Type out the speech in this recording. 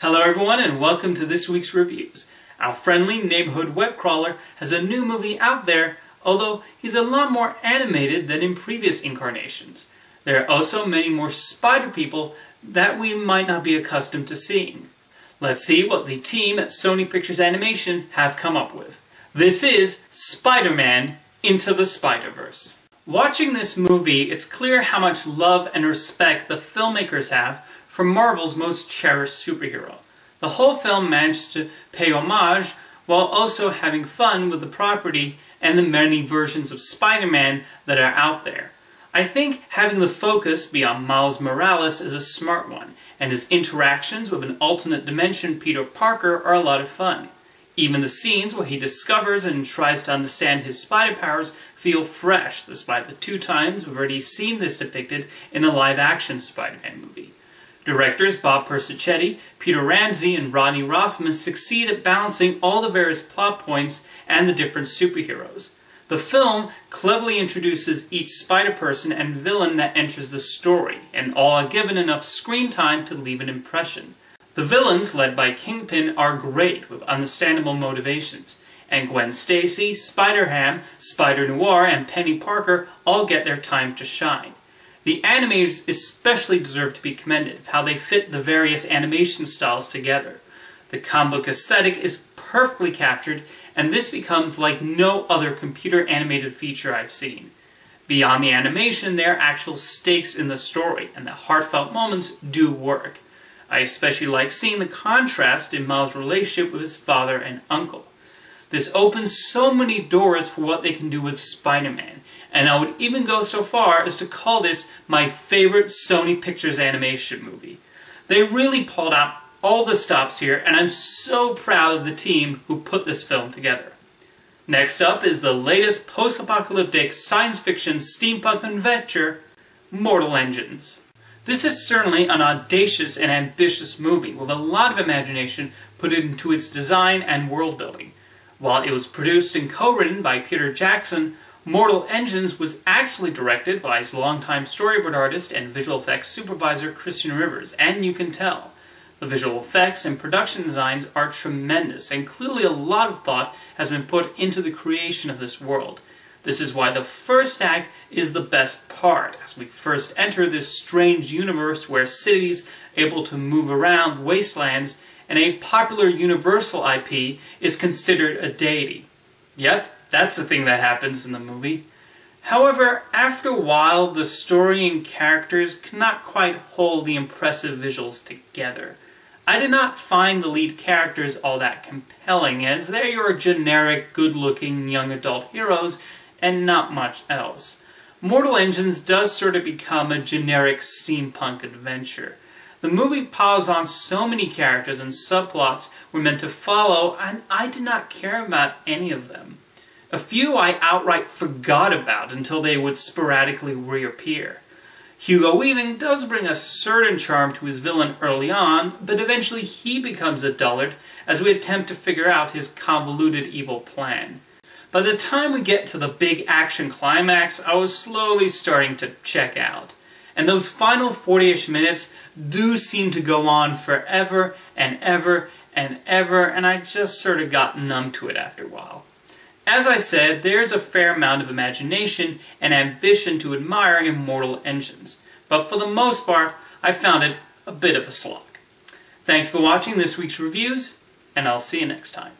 Hello everyone and welcome to this week's reviews. Our friendly neighborhood web crawler has a new movie out there, although he's a lot more animated than in previous incarnations. There are also many more spider people that we might not be accustomed to seeing. Let's see what the team at Sony Pictures Animation have come up with. This is SpiderMan Into the SpiderVerse. Watching this movie, it's clear how much love and respect the filmmakers have for Marvel's most cherished superhero. The whole film managed to pay homage while also having fun with the property and the many versions of Spider-Man that are out there. I think having the focus be on Miles Morales is a smart one, and his interactions with an alternate dimension Peter Parker are a lot of fun. Even the scenes where he discovers and tries to understand his spider powers feel fresh, despite the 2 times we've already seen this depicted in a live-action Spider-Man movie. Directors Bob Persichetti, Peter Ramsey, and Rodney Rothman succeed at balancing all the various plot points and the different superheroes. The film cleverly introduces each Spider-Person and villain that enters the story, and all are given enough screen time to leave an impression. The villains, led by Kingpin, are great, with understandable motivations, and Gwen Stacy, Spider-Ham, Spider-Noir, and Penny Parker all get their time to shine. The animators especially deserve to be commended for how they fit the various animation styles together. The comic book aesthetic is perfectly captured, and this becomes like no other computer animated feature I've seen. Beyond the animation, there are actual stakes in the story, and the heartfelt moments do work. I especially like seeing the contrast in Miles' relationship with his father and uncle. This opens so many doors for what they can do with Spider-Man, and I would even go so far as to call this my favorite Sony Pictures Animation movie. They really pulled out all the stops here, and I'm so proud of the team who put this film together. Next up is the latest post-apocalyptic science fiction steampunk adventure, Mortal Engines. This is certainly an audacious and ambitious movie with a lot of imagination put into its design and world building. While it was produced and co-written by Peter Jackson, Mortal Engines was actually directed by his longtime storyboard artist and visual effects supervisor Christian Rivers, and you can tell. The visual effects and production designs are tremendous, and clearly a lot of thought has been put into the creation of this world. This is why the first act is the best part, as we first enter this strange universe where cities able to move around wastelands, and a popular Universal IP is considered a deity. Yep, that's the thing that happens in the movie. However, after a while, the story and characters cannot quite hold the impressive visuals together. I did not find the lead characters all that compelling, as they're your generic, good-looking young adult heroes, and not much else. Mortal Engines does sort of become a generic steampunk adventure. The movie piles on so many characters and subplots we're meant to follow, and I did not care about any of them. A few I outright forgot about until they would sporadically reappear. Hugo Weaving does bring a certain charm to his villain early on, but eventually he becomes a dullard as we attempt to figure out his convoluted evil plan. By the time we get to the big action climax, I was slowly starting to check out. And those final 40-ish minutes do seem to go on forever and ever and ever, and I just sort of got numb to it after a while. As I said, there's a fair amount of imagination and ambition to admire in Mortal Engines, but for the most part, I found it a bit of a slog. Thank you for watching this week's reviews, and I'll see you next time.